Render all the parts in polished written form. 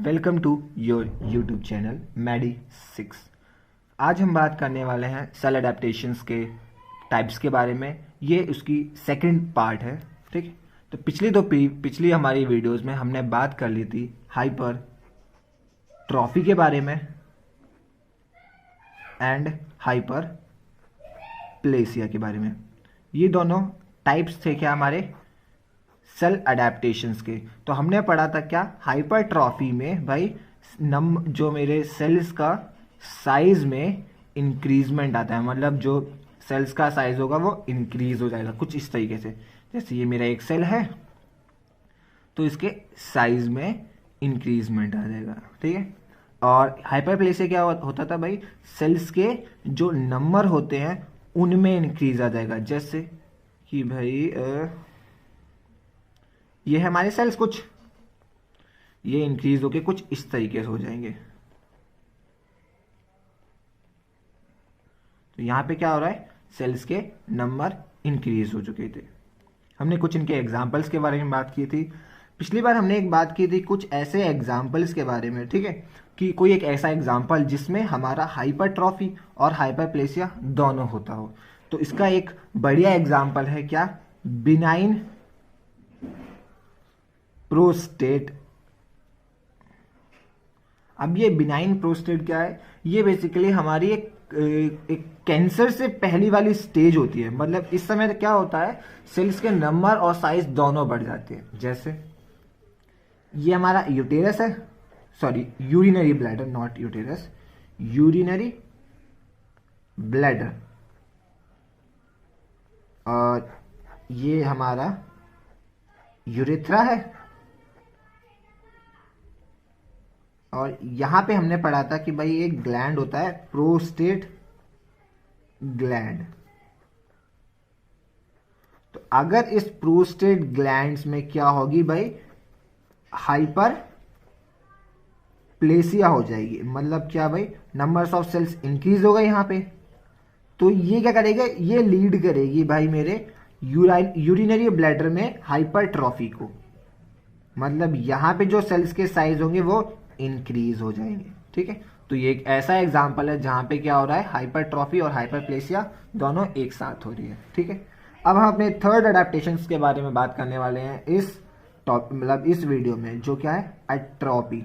Welcome to your YouTube channel मैडी6। आज हम बात करने वाले हैं सेल अडेप्टेशंस के टाइप्स के बारे में। ये उसकी सेकंड पार्ट है, ठीक। तो पिछली हमारी वीडियोस में हमने बात कर ली थी हाइपर ट्रॉफी के बारे में एंड हाइपर प्लेसिया के बारे में। ये दोनों टाइप्स थे क्या हमारे सेल अडेप्टेशंस के। तो हमने पढ़ा था क्या, हाइपरट्रॉफी में भाई जो मेरे सेल्स का साइज में इंक्रीजमेंट आता है, मतलब जो सेल्स का साइज होगा वो इंक्रीज हो जाएगा कुछ इस तरीके से। जैसे ये मेरा एक सेल है तो इसके साइज में इंक्रीजमेंट आ जाएगा, ठीक है। और हाइपरप्लेसिया क्या होता था भाई, सेल्स के जो नंबर होते हैं उनमें इंक्रीज आ जाएगा। जैसे कि भाई ये है हमारे सेल्स, कुछ ये इंक्रीज होके कुछ इस तरीके से हो जाएंगे। तो यहां पे क्या हो रहा है, सेल्स के नंबर इंक्रीज हो चुके थे। हमने कुछ इनके एग्जांपल्स के बारे में बात की थी। पिछली बार हमने एक बात की थी कुछ ऐसे एग्जांपल्स के बारे में, ठीक है, कि कोई एक ऐसा एग्जांपल जिसमें हमारा हाइपरट्रॉफी और हाइपरप्लेसिया दोनों होता हो। तो इसका एक बढ़िया एग्जांपल है क्या, बिनाइन प्रोस्टेट। अब ये बिनाइन प्रोस्टेट क्या है, ये बेसिकली हमारी एक कैंसर से पहली वाली स्टेज होती है। मतलब इस समय क्या होता है, सेल्स के नंबर और साइज दोनों बढ़ जाते हैं। जैसे ये हमारा यूटेरस है, sorry urinary bladder, not uterus, urinary bladder. और ये हमारा यूरेथ्रा है। और यहां पे हमने पढ़ा था कि भाई एक ग्लैंड होता है प्रोस्टेट ग्लैंड। तो अगर इस प्रोस्टेट ग्लैंड्स में क्या होगी भाई, हाइपर प्लेसिया हो जाएगी। मतलब क्या भाई, नंबर्स ऑफ सेल्स इंक्रीज होगा यहां पे। तो ये क्या करेगा, ये लीड करेगी भाई मेरे यूरिनरी ब्लैडर में हाइपरट्रॉफी को। मतलब यहां पे जो सेल्स के साइज होंगे वो इंक्रीज हो जाएंगे, ठीक है। तो ये एक ऐसा एग्जांपल है जहां पे क्या हो रहा है, हाइपरट्रॉफी और हाइपरप्लेसिया दोनों एक साथ हो रही है, ठीक है। अब हम अपने थर्ड अडेप्टेशंस के बारे में बात करने वाले हैं इस वीडियो में, जो क्या है, एट्रोपी।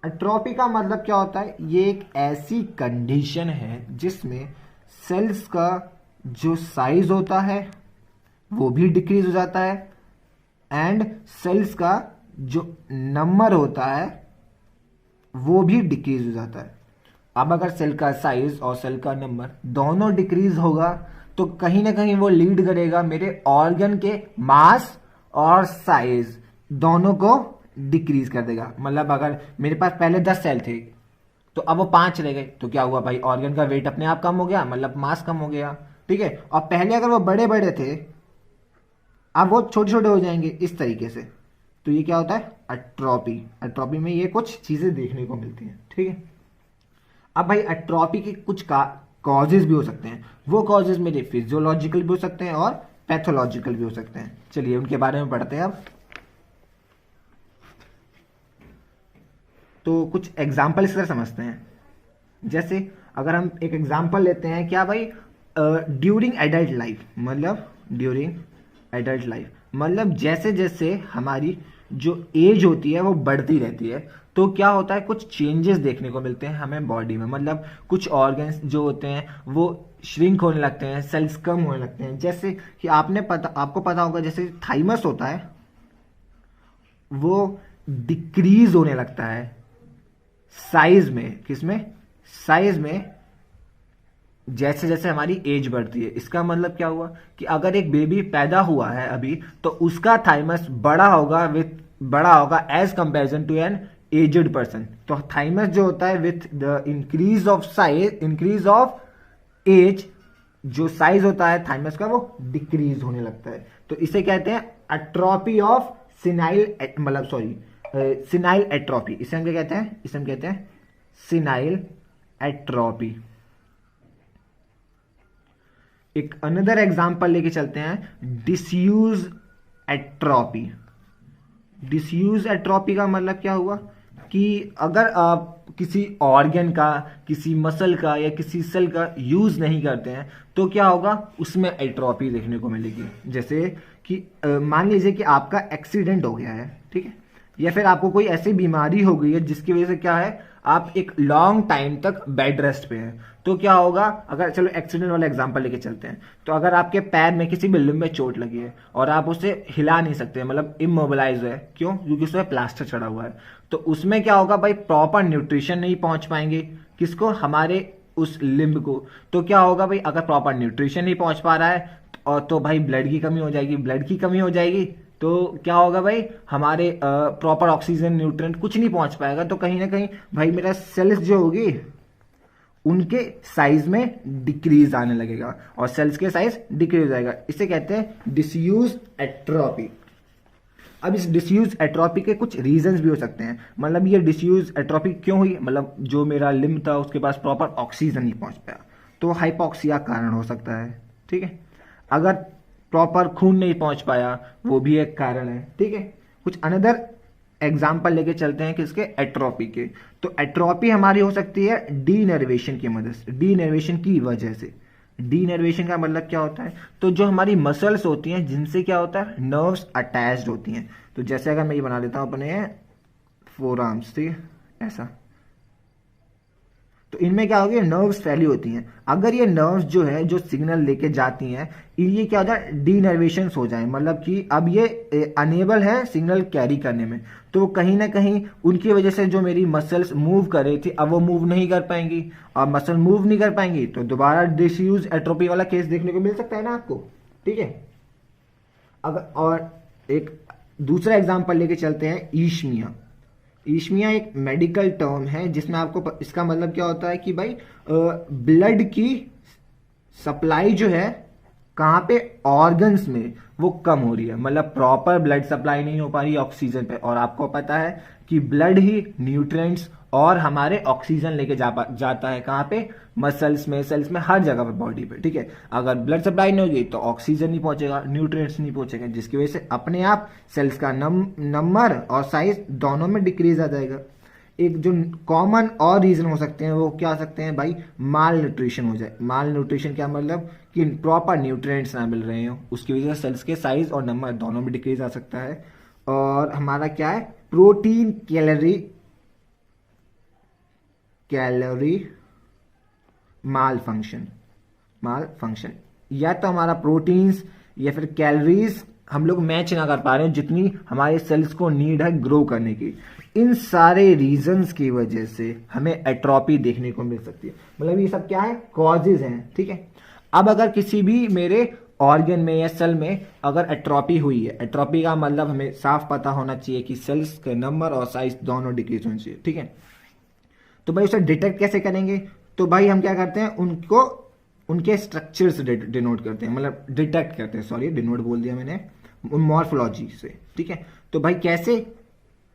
एट्रोपी का मतलब क्या होता है, ये एक ऐसी कंडीशन है जिसमें सेल्स का जो साइज होता है वो भी डिक्रीज हो जाता है एंड सेल्स का जो नंबर होता है वो भी डिक्रीज हो जाता है। अब अगर सेल का साइज और सेल का नंबर दोनों डिक्रीज होगा तो कहीं ना कहीं वो लीड करेगा मेरे ऑर्गन के मास और साइज दोनों को डिक्रीज कर देगा। मतलब अगर मेरे पास पहले 10 सेल थे तो अब वो 5 रह गए, तो क्या हुआ भाई, ऑर्गन का वेट अपने आप कम हो गया, मतलब मास कम हो गया, ठीक है। और पहले अगर वो बड़े बड़े थे अब वो छोटे छोटे हो जाएंगे इस तरीके से। तो ये क्या होता है, एट्रोपी। एट्रोपी में ये कुछ चीजें देखने को मिलती हैं, ठीक है। अब भाई एट्रोपी के कुछ कॉजेज भी हो सकते हैं। वो कॉजेज मेरे फिजियोलॉजिकल भी हो सकते हैं और पैथोलॉजिकल भी हो सकते हैं। चलिए उनके बारे में पढ़ते हैं अब। तो कुछ एग्जाम्पल इस तरह समझते हैं। जैसे अगर हम एक एग्जाम्पल लेते हैं क्या भाई, ड्यूरिंग एडल्ट लाइफ, मतलब ड्यूरिंग एडल्ट लाइफ मतलब जैसे जैसे हमारी जो एज होती है वो बढ़ती रहती है तो क्या होता है, कुछ चेंजेस देखने को मिलते हैं हमें बॉडी में। मतलब कुछ ऑर्गन्स जो होते हैं वो श्रिंक होने लगते हैं, सेल्स कम होने लगते हैं। जैसे कि आपको पता होगा, जैसे थाइमस होता है वो डिक्रीज होने लगता है साइज में। किसमें, साइज में, जैसे जैसे हमारी एज बढ़ती है। इसका मतलब क्या हुआ कि अगर एक बेबी पैदा हुआ है अभी तो उसका थाइमस बड़ा होगा as comparison to an aged person. तो थाइमस जो होता है with the increase of age, जो साइज होता है थाइमस का वो डिक्रीज होने लगता है। तो इसे कहते हैं एट्रोपी ऑफ सिनाइल, मतलब सॉरी सिनाइल एट्रोपी। इसे हम क्या कहते हैं, सिनाइल एट्रोपी। एक अनदर एग्जांपल लेके चलते हैं, डिसयूज एट्रोपी। डिसयूज एट्रोपी का मतलब क्या हुआ कि अगर आप किसी ऑर्गन का, किसी मसल का या किसी सेल का यूज नहीं करते हैं तो क्या होगा, उसमें एट्रोफी देखने को मिलेगी। जैसे कि मान लीजिए कि आपका एक्सीडेंट हो गया है, ठीक है, या फिर आपको कोई ऐसी बीमारी हो गई है जिसकी वजह से क्या है, आप एक लॉन्ग टाइम तक बेड रेस्ट पे हैं, तो क्या होगा, अगर चलो एक्सीडेंट वाला एग्जांपल लेके चलते हैं, तो अगर आपके पैर में किसी भी लिम्ब में चोट लगी है और आप उसे हिला नहीं सकते, मतलब इमोबिलाइज है, क्यों, क्योंकि उसमें प्लास्टर चढ़ा हुआ है, तो उसमें क्या होगा भाई, प्रॉपर न्यूट्रिशन नहीं पहुंच पाएंगे, किसको, हमारे उस लिम्ब को। तो क्या होगा भाई, अगर प्रॉपर न्यूट्रिशन नहीं पहुंच पा रहा है और तो भाई ब्लड की कमी हो जाएगी, ब्लड की कमी हो जाएगी तो क्या होगा भाई, हमारे प्रॉपर ऑक्सीजन न्यूट्रिएंट कुछ नहीं पहुंच पाएगा, तो कहीं ना कहीं भाई मेरा सेल्स जो होगी उनके साइज में डिक्रीज आने लगेगा और सेल्स के साइज डिक्रीज हो जाएगा। इसे कहते हैं डिसयूज एट्रोफी। अब इस डिसयूज एट्रोफी के कुछ रीजंस भी हो सकते हैं, मतलब ये डिसयूज एट्रोफी क्यों हुई, मतलब जो मेरा लिम्ब था उसके पास प्रॉपर ऑक्सीजन नहीं पहुंच पाया, तो हाइपोक्सिया कारण हो सकता है, ठीक है। अगर प्रॉपर खून नहीं पहुंच पाया, वो भी एक कारण है, ठीक है। कुछ अनदर एग्जाम्पल लेके चलते हैं किसके, एट्रोफी के। तो एट्रोफी हमारी हो सकती है डीनर्वेशन की मदद से, डीनर्वेशन की वजह से। डीनर्वेशन का मतलब क्या होता है, तो जो हमारी मसल्स होती हैं जिनसे क्या होता है, नर्व्स अटैच्ड होती हैं। तो जैसे अगर मैं ये बना लेता हूं अपने फोर आर्म्स, ठीक है, ऐसा, तो इनमें क्या होगी, नर्व्स फैली होती हैं। अगर ये नर्व्स जो है जो सिग्नल लेके जाती हैं, ये क्या होता है, डीनर्वेशन हो जाए, मतलब कि अब ये अनेबल है सिग्नल कैरी करने में, तो कहीं ना कहीं उनकी वजह से जो मेरी मसल्स मूव कर रही थी अब वो मूव नहीं कर पाएंगी, और मसल मूव नहीं कर पाएंगी तो दोबारा डिसयूज एट्रोफी वाला केस देखने को मिल सकता है ना आपको, ठीक है। अगर और एक दूसरा एग्जाम्पल लेके चलते हैं, ईशमिया। ईशमिया एक मेडिकल टर्म है जिसमें आपको इसका मतलब क्या होता है कि भाई ब्लड की सप्लाई जो है कहां पे, ऑर्गन्स में, वो कम हो रही है, मतलब प्रॉपर ब्लड सप्लाई नहीं हो पा रही ऑक्सीजन पे। और आपको पता है कि ब्लड ही न्यूट्रिएंट्स और हमारे ऑक्सीजन लेके जाता है कहां पे, मसल्स में, सेल्स में, हर जगह पे बॉडी पे, ठीक है। अगर ब्लड सप्लाई नहीं होगी तो ऑक्सीजन नहीं पहुंचेगा, न्यूट्रिएंट्स नहीं पहुंचेगा, जिसकी वजह से अपने आप सेल्स का नंबर और साइज दोनों में डिक्रीज आ जाएगा। एक जो कॉमन और रीजन हो सकते हैं वो क्या हो सकते हैं भाई, माल न्यूट्रिशन हो जाए। माल न्यूट्रिशन क्या मतलब कि प्रॉपर न्यूट्रिएंट्स ना मिल रहे हो, उसकी वजह से सेल्स के साइज और नंबर दोनों में डिक्रीज आ सकता है। और हमारा क्या है, प्रोटीन कैलोरी माल फंक्शन, या तो हमारा प्रोटीन्स या फिर कैलोरीज हम लोग मैच ना कर पा रहे हैं जितनी हमारे सेल्स को नीड है ग्रो करने की। इन सारे रीजंस की वजह से हमें एट्रोफी देखने को मिल सकती है, मतलब ये सब क्या है, कॉजेज हैं, ठीक है। अब अगर किसी भी मेरे ऑर्गन में या सेल में अगर एट्रोफी हुई है, एट्रोफी का मतलब हमें साफ पता होना चाहिए कि सेल्स के नंबर और साइज दोनों डिक्रीज होने चाहिए, ठीक है। तो भाई उसे डिटेक्ट कैसे करेंगे, तो भाई हम क्या करते हैं, उनको उनके स्ट्रक्चर से डिनोट करते हैं, मतलब डिटेक्ट करते हैं, सॉरी डिनोट बोल दिया मैंने, मॉर्फोलॉजी से, ठीक है। तो भाई कैसे,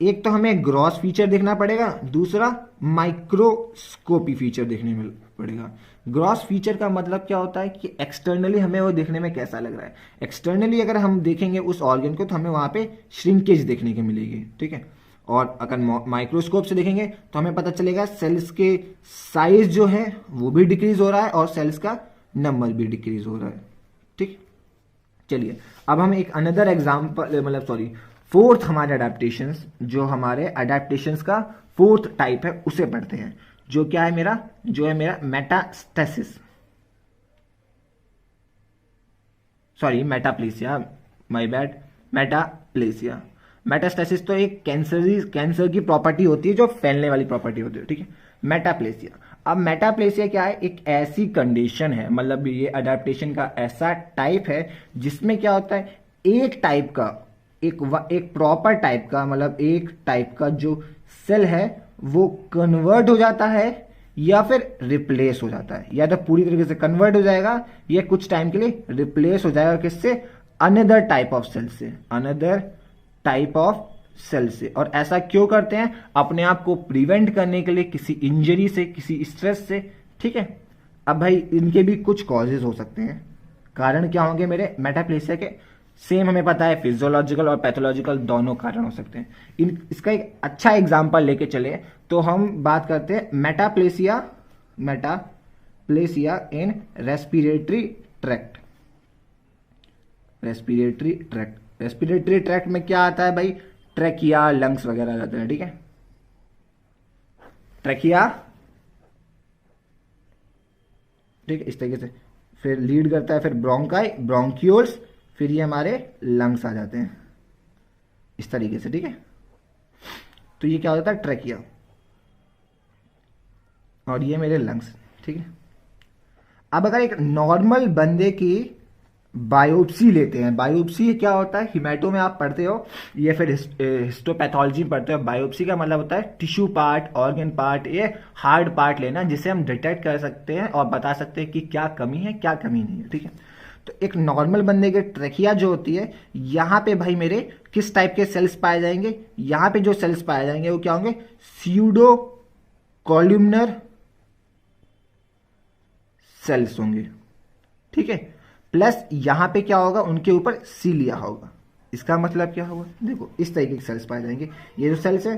एक तो हमें ग्रॉस फीचर देखना पड़ेगा, दूसरा माइक्रोस्कोपी फीचर देखने में पड़ेगा। ग्रॉस फीचर का मतलब क्या होता है कि एक्सटर्नली हमें वो देखने में कैसा लग रहा है। एक्सटर्नली अगर हम देखेंगे उस ऑर्गन को तो हमें वहां पे श्रिंकेज देखने को मिलेगी, ठीक है। और अगर माइक्रोस्कोप से देखेंगे तो हमें पता चलेगा सेल्स के साइज जो है वो भी डिक्रीज हो रहा है और सेल्स का नंबर भी डिक्रीज हो रहा है, ठीक। चलिए अब हम एक अनदर एग्जांपल, मतलब सॉरी फोर्थ हमारे अडेप्टेशंस, जो हमारे अडेप्टेशंस का फोर्थ टाइप है उसे पढ़ते हैं, जो क्या है मेरा, जो है मेरा metastasis, sorry metaplasia, my bad, metaplasia. Metastasis तो एक कैंसर की प्रॉपर्टी होती है, जो फैलने वाली प्रॉपर्टी होती है, ठीक है। मेटाप्लेसिया, अब मेटाप्लेसिया क्या है, एक ऐसी कंडीशन है, मतलब ये अडेप्टेशन का ऐसा टाइप है जिसमें क्या होता है, एक टाइप का, एक प्रॉपर टाइप का, मतलब एक टाइप का जो सेल है वो कन्वर्ट हो जाता है या फिर रिप्लेस हो जाता है, या तो पूरी तरीके से कन्वर्ट हो जाएगा या कुछ टाइम के लिए रिप्लेस हो जाएगा, किससे, अनदर टाइप ऑफ सेल से, अनदर टाइप ऑफ सेल से। और ऐसा क्यों करते हैं, अपने आप को प्रिवेंट करने के लिए, किसी इंजरी से, किसी स्ट्रेस से, ठीक है। अब भाई इनके भी कुछ कॉजेज हो सकते हैं, कारण क्या होंगे मेरे मेटाप्लेसिया के, सेम हमें पता है फिजियोलॉजिकल और पैथोलॉजिकल दोनों कारण हो सकते हैं। इसका एक अच्छा एग्जांपल लेके चले तो हम बात करते हैं मेटाप्लेसिया इन रेस्पिरेटरी ट्रैक्ट। रेस्पिरेटरी ट्रैक्ट में क्या आता है भाई, ट्रैकिया, लंग्स वगैरह आ जाते हैं, ठीक है। ट्रैकिया, ठीक है, इस तरीके से फिर लीड करता है, फिर ब्रोंकाई, ब्रोंक्यूल्स, फिर ये हमारे लंग्स आ जाते हैं इस तरीके से, ठीक है। तो ये क्या हो जाता है, ट्रैकिया, और ये मेरे लंग्स, ठीक है। अब अगर एक नॉर्मल बंदे की बायोप्सी लेते हैं, बायोप्सी क्या होता है, हिमेटो में आप पढ़ते हो या फिर हिस्टोपैथोलॉजी में पढ़ते हो। बायोप्सी का मतलब होता है टिश्यू पार्ट, ऑर्गन पार्ट, ये हार्ड पार्ट लेना जिसे हम डिटेक्ट कर सकते हैं और बता सकते हैं कि क्या कमी है क्या कमी नहीं है, ठीक है। तो एक नॉर्मल बंदे के ट्रैकिया जो होती है, यहाँ पे भाई मेरे किस टाइप के सेल्स पाए जाएंगे, यहाँ पे जो सेल्स पाए जाएंगे वो क्या होंगे, स्यूडो कॉल्यूमनर सेल्स होंगे, ठीक है। प्लस यहां पे क्या होगा, उनके ऊपर सीलिया होगा। इसका मतलब क्या होगा, देखो इस तरीके के सेल्स पाए जाएंगे। ये जो सेल्स है,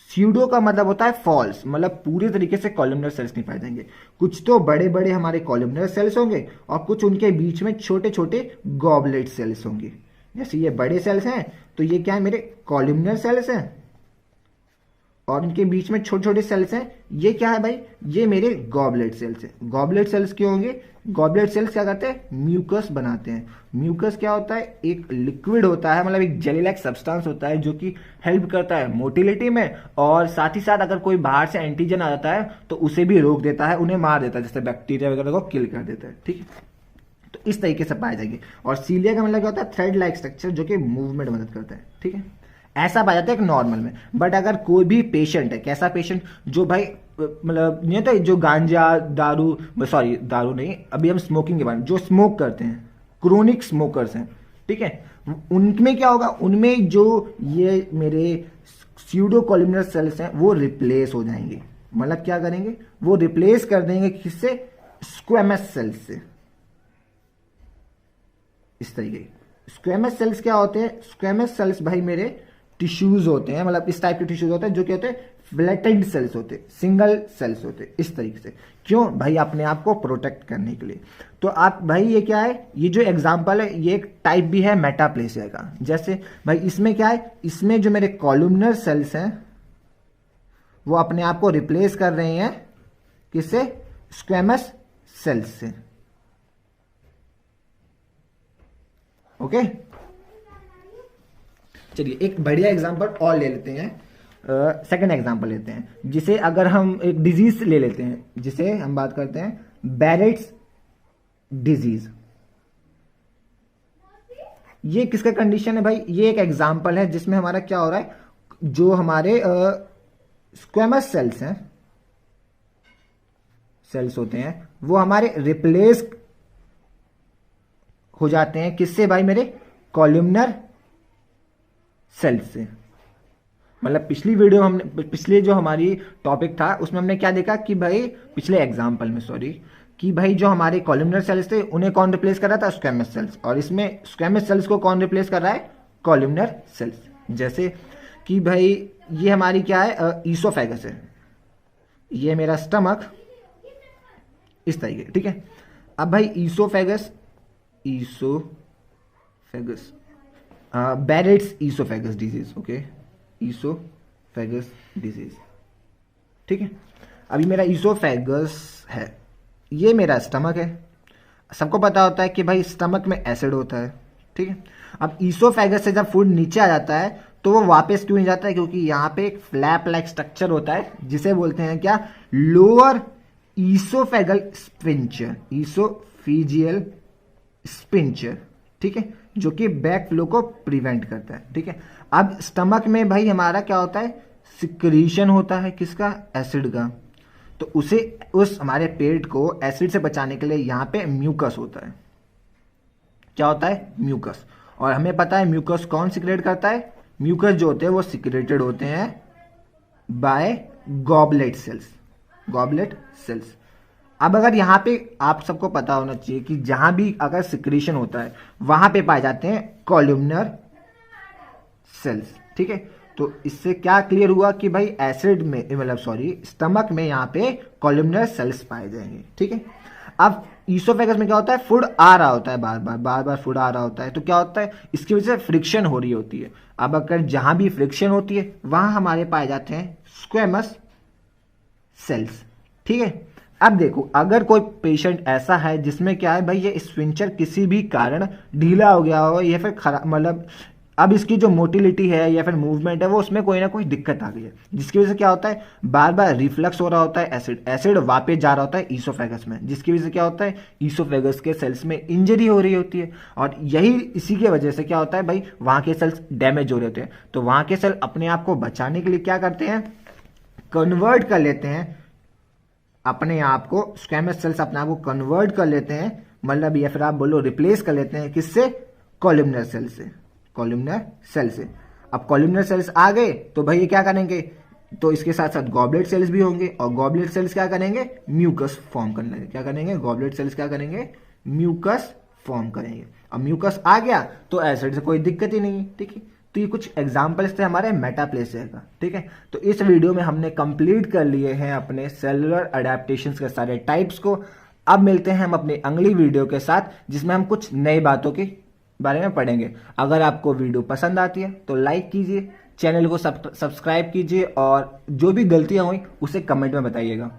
स्यूडो का मतलब होता है फॉल्स, मतलब पूरे तरीके से कॉलमनर सेल्स नहीं पाए जाएंगे। कुछ तो बड़े बड़े हमारे कॉलमनर सेल्स होंगे और कुछ उनके बीच में छोटे छोटे गॉबलेट सेल्स होंगे। जैसे ये बड़े सेल्स हैं तो ये क्या है, मेरे कॉलमनर सेल्स हैं, और इनके बीच में छोटे छोटे सेल्स हैं, ये क्या है भाई, ये मेरे गॉबलेट सेल्स हैं। गॉबलेट सेल्स क्यों होंगे, गॉबलेट सेल्स क्या करते हैं, म्यूकस बनाते हैं। म्यूकस क्या होता है, एक लिक्विड होता है, मतलब एक जेली लाइक सब्सटेंस होता है जो कि हेल्प करता है मोटिलिटी में, और साथ ही साथ अगर कोई बाहर से एंटीजन आ जाता है तो उसे भी रोक देता है, उन्हें मार देता है, जैसे बैक्टीरिया वगैरह को किल कर देता है, ठीक है। तो इस तरीके से पाए जाएंगे। और सीलिया का मतलब क्या होता है, थ्रेड लाइक स्ट्रक्चर जो कि मूवमेंट मदद करता है, ठीक है। ऐसा पाया जाता है एक नॉर्मल में। बट अगर कोई भी पेशेंट है, कैसा पेशेंट, जो भाई मतलब नहीं होता, जो गांजा, दारू, सॉरी दारू नहीं, अभी हम स्मोकिंग के बारे में, जो स्मोक करते हैं, क्रोनिक स्मोकर्स हैं, ठीक है, उनमें क्या होगा, उनमें जो ये मेरे स्यूडो कॉलमनर सेल्स हैं वो रिप्लेस हो जाएंगे। मतलब क्या करेंगे, वो रिप्लेस कर देंगे किससे, स्क्वेमस सेल्स से, इस तरीके। स्क्वेमस सेल्स क्या होते हैं, स्क्वेमस सेल्स भाई मेरे टिश्यूज होते हैं, मतलब इस टाइप के टिश्यूज होते हैं जो क्या होते हैं, फ्लैटेंड सेल्स होते हैं, सिंगल सेल्स होते हैं, इस तरीके से। क्यों भाई, अपने आप को प्रोटेक्ट करने के लिए। तो आप भाई ये क्या है, ये जो एग्जांपल है ये एक टाइप भी है मेटाप्लेसिया का। जैसे भाई इसमें क्या है, इसमें जो मेरे कॉलमनर सेल्स हैं वो अपने आप को रिप्लेस कर रहे हैं किससे, स्क्वेमस सेल्स से, ओके। चलिए एक बढ़िया एग्जांपल और ले लेते हैं, सेकंड एग्जांपल लेते हैं, जिसे अगर हम एक डिजीज ले लेते हैं, जिसे हम बात करते हैं बैरेट्स डिजीज। ये किसका कंडीशन है भाई, ये एक एग्जांपल है जिसमें हमारा क्या हो रहा है, जो हमारे स्क्वेमस सेल्स हैं, सेल्स होते हैं, वो हमारे रिप्लेस हो जाते हैं किससे भाई, मेरे कॉलमनर सेल्स से। मतलब पिछली वीडियो हमने, पिछले जो हमारी टॉपिक था उसमें हमने क्या देखा कि भाई, पिछले एग्जांपल में सॉरी, कि भाई जो हमारे कॉलमनर सेल्स थे उन्हें कौन रिप्लेस कर रहा था, स्क्वेमस सेल्स, और इसमें स्क्वेमस सेल्स को कौन रिप्लेस कर रहा है, कॉलमनर सेल्स। जैसे कि भाई ये हमारी क्या है, ईसोफेगस है, ये मेरा स्टमक, इस तरीके, ठीक है। अब भाई oesophagus Barrett's oesophagus disease, okay, oesophagus disease, ठीक है। अभी मेरा ईसोफेगस है, ये मेरा स्टमक है। सबको पता होता है कि भाई स्टमक में एसिड होता है, ठीक है। अब ईसोफेगस से जब फूड नीचे आ जाता है तो वो वापस क्यों नहीं जाता है, क्योंकि यहाँ पे एक फ्लैप लाइक स्ट्रक्चर होता है जिसे बोलते हैं क्या, lower oesophageal sphincter, oesophageal sphincter, ठीक है, जो कि बैक फ्लो को प्रिवेंट करता है, ठीक है। अब स्टमक में भाई हमारा क्या होता है, सिक्रीशन होता है किसका, एसिड का। तो उसे, उस हमारे पेट को एसिड से बचाने के लिए यहाँ पे म्यूकस होता है। क्या होता है, म्यूकस। और हमें पता है म्यूकस कौन सिक्रेट करता है, म्यूकस जो होते हैं वो सिक्रेटेड होते हैं by goblet cells, goblet cells. अब अगर यहाँ पे आप सबको पता होना चाहिए कि जहां भी अगर सिक्रीशन होता है वहां पे पाए जाते हैं कॉलमनर सेल्स, ठीक है। तो इससे क्या क्लियर हुआ कि भाई एसिड में मतलब सॉरी स्टमक में यहाँ पे कॉलमनर सेल्स पाए जाएंगे, ठीक है। अब ईसोफेगस में क्या होता है, फूड आ रहा होता है, बार बार फूड आ रहा होता है, तो क्या होता है इसकी वजह से फ्रिक्शन हो रही होती है। अब अगर जहां भी फ्रिक्शन होती है वहां हमारे पाए जाते हैं स्क्वेमस सेल्स, ठीक है। अब देखो अगर कोई पेशेंट ऐसा है जिसमें क्या है भाई ये स्फिंक्टर किसी भी कारण ढीला हो गया हो या फिर खराब मतलब अब इसकी जो मोटिलिटी है या फिर मूवमेंट है वो उसमें कोई ना कोई दिक्कत आ गई है, जिसकी वजह से क्या होता है बार बार रिफ्लक्स हो रहा होता है, एसिड वापस जा रहा होता है ईसोफेगस में, जिसकी वजह से क्या होता है ईसोफेगस के सेल्स में इंजरी हो रही होती है। और यही इसी की वजह से क्या होता है भाई वहां के सेल्स डैमेज हो रहे होते हैं। तो वहां के सेल अपने आप को बचाने के लिए क्या करते हैं, कन्वर्ट कर लेते हैं अपने आप को, स्क्वैमस सेल्स अपने आप को कन्वर्ट कर लेते हैं, मतलब या फिर आप बोलो रिप्लेस कर लेते हैं किससे, कॉलमनर सेल से, कॉलमनर सेल से। अब कॉलमनर सेल्स आ गए तो भाई ये क्या करेंगे, तो इसके साथ साथ गॉबलेट सेल्स भी होंगे और गॉबलेट सेल्स क्या करेंगे, म्यूकस फॉर्म करने लगेंगे। क्या करेंगे, गॉबलेट सेल्स क्या करेंगे, म्यूकस फॉर्म करेंगे। अब म्यूकस आ गया तो एसिड से कोई दिक्कत ही नहीं है, ठीक है। तो ये कुछ एग्जाम्पल्स थे हमारे मेटाप्लेसिया का, ठीक है। तो इस वीडियो में हमने कंप्लीट कर लिए हैं अपने सेलुलर अडेप्टेशंस के सारे टाइप्स को। अब मिलते हैं हम अपनी अगली वीडियो के साथ जिसमें हम कुछ नई बातों के बारे में पढ़ेंगे। अगर आपको वीडियो पसंद आती है तो लाइक कीजिए, चैनल को सब्सक्राइब कीजिए और जो भी गलतियां हुई उसे कमेंट में बताइएगा।